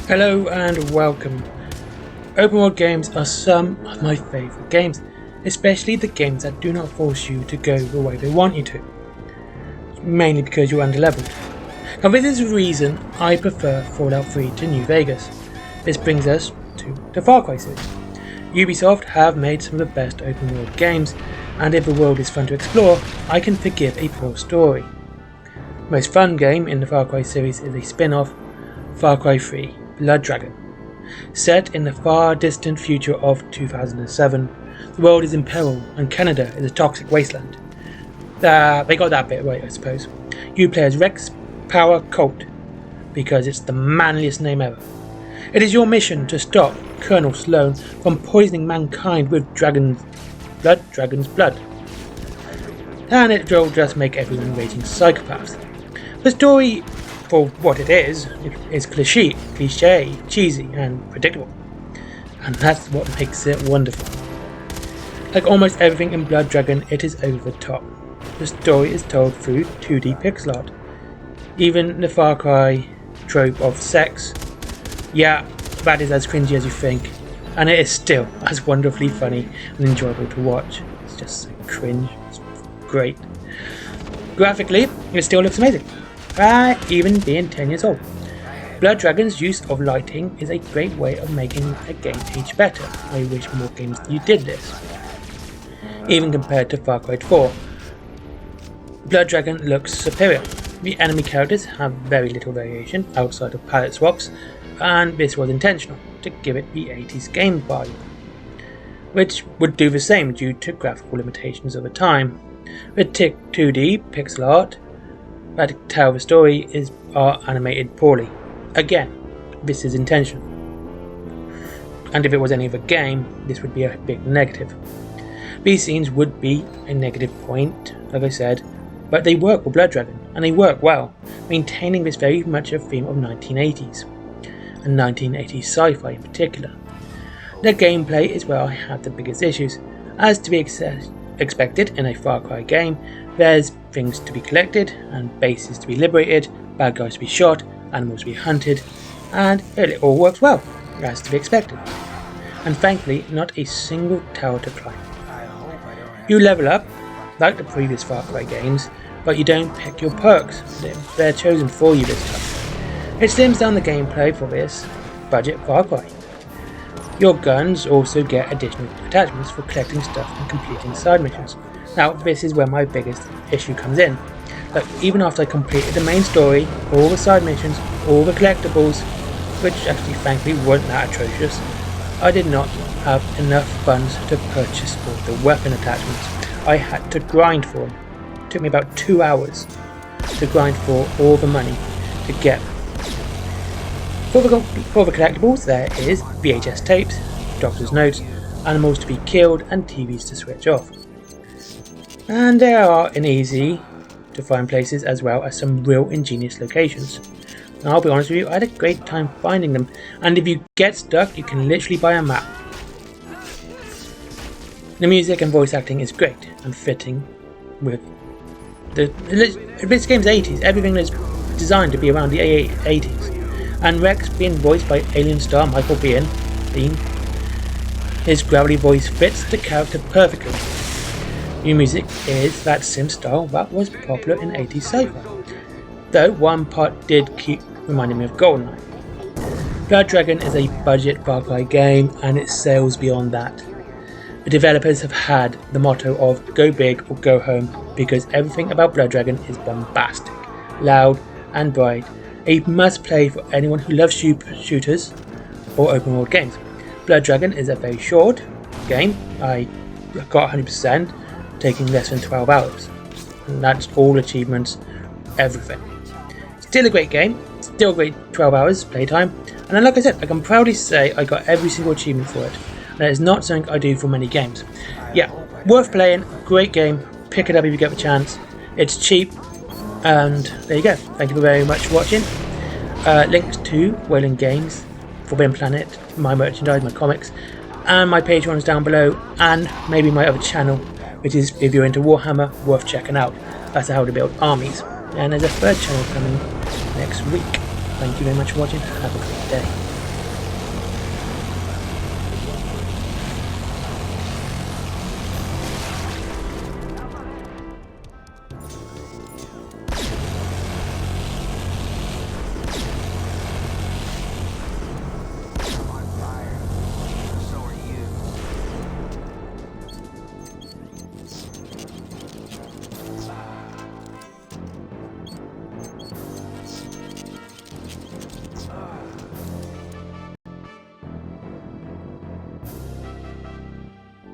Hello and welcome. Open world games are some of my favourite games, especially the games that do not force you to go the way they want you to, mainly because you're underleveled. Now this is the reason I prefer Fallout 3 to New Vegas. This brings us to the Far Cry series. Ubisoft have made some of the best open world games, and if the world is fun to explore, I can forgive a poor story. The most fun game in the Far Cry series is a spin-off, Far Cry 3 Blood Dragon. Set in the far distant future of 2007, the world is in peril and Canada is a toxic wasteland. They got that bit right, I suppose. You play as Rex Power Colt, because it's the manliest name ever. It is your mission to stop Colonel Sloan from poisoning mankind with dragon's blood. And it will just make everyone raging psychopaths. The story, for what it is cliche, cheesy and predictable. And that's what makes it wonderful. Like almost everything in Blood Dragon, it is over the top. The story is told through 2D pixel art. Even the Far Cry trope of sex, yeah, that is as cringy as you think, and it is still as wonderfully funny and enjoyable to watch. It's just so cringe, it's great. Graphically, it still looks amazing, even being 10 years old. Blood Dragon's use of lighting is a great way of making a game age better. I wish more games you did this. Even compared to Far Cry 4, Blood Dragon looks superior. The enemy characters have very little variation outside of palette swaps, and this was intentional, to give it the 80s game vibe, which would do the same due to graphical limitations of the time. With 2D pixel art that tell the story are animated poorly. Again, this is intentional. And if it was any other game, this would be a big negative. These scenes would be a negative point, like I said, but they work with Blood Dragon, and they work well, maintaining this very much a theme of 1980s, and 1980s sci-fi in particular. The gameplay is where I have the biggest issues. As to be expected in a Far Cry game, there's things to be collected, and bases to be liberated, bad guys to be shot, animals to be hunted, and it all works well, as to be expected. And thankfully, not a single tower to climb. You level up, like the previous Far Cry games, but you don't pick your perks, they're chosen for you this time. It slims down the gameplay for this budget Far Cry. Your guns also get additional attachments for collecting stuff and completing side missions. Now this is where my biggest issue comes in. Like, even after I completed the main story, all the side missions, all the collectibles, which actually thankfully weren't that atrocious, I did not have enough funds to purchase all the weapon attachments. I had to grind for them. It took me about 2 hours to grind for all the money to get them. For the collectibles, there is VHS tapes, doctor's notes, animals to be killed, and TVs to switch off. And there are in easy to find places as well as some real ingenious locations. And I'll be honest with you, I had a great time finding them, and if you get stuck, you can literally buy a map. The music and voice acting is great and fitting with this game's 80s. Everything is designed to be around the 80s. And Rex being voiced by alien star Michael Biehn, his gravelly voice fits the character perfectly. New music is that synth style that was popular in 80s sci-fi, though one part did keep reminding me of GoldenEye. Blood Dragon is a budget Far Cry game, and it sails beyond that. The developers have had the motto of go big or go home, because everything about Blood Dragon is bombastic, loud and bright. A must play for anyone who loves shooters or open world games. Blood Dragon is a very short game. I got 100%, taking less than 12 hours. And that's all achievements, everything. Still a great game, still great 12 hours playtime. And then, like I said, I can proudly say I got every single achievement for it. And it's not something I do for many games. Yeah, worth playing, great game, pick it up if you get the chance. It's cheap. And there you go. Thank you very much for watching. Links to Wayland Games, Forbidden Planet, my merchandise, my comics, and my Patreon is down below, and maybe my other channel, which is, if you're into Warhammer, worth checking out. That's how to build armies. And there's a third channel coming next week. Thank you very much for watching. Have a great day.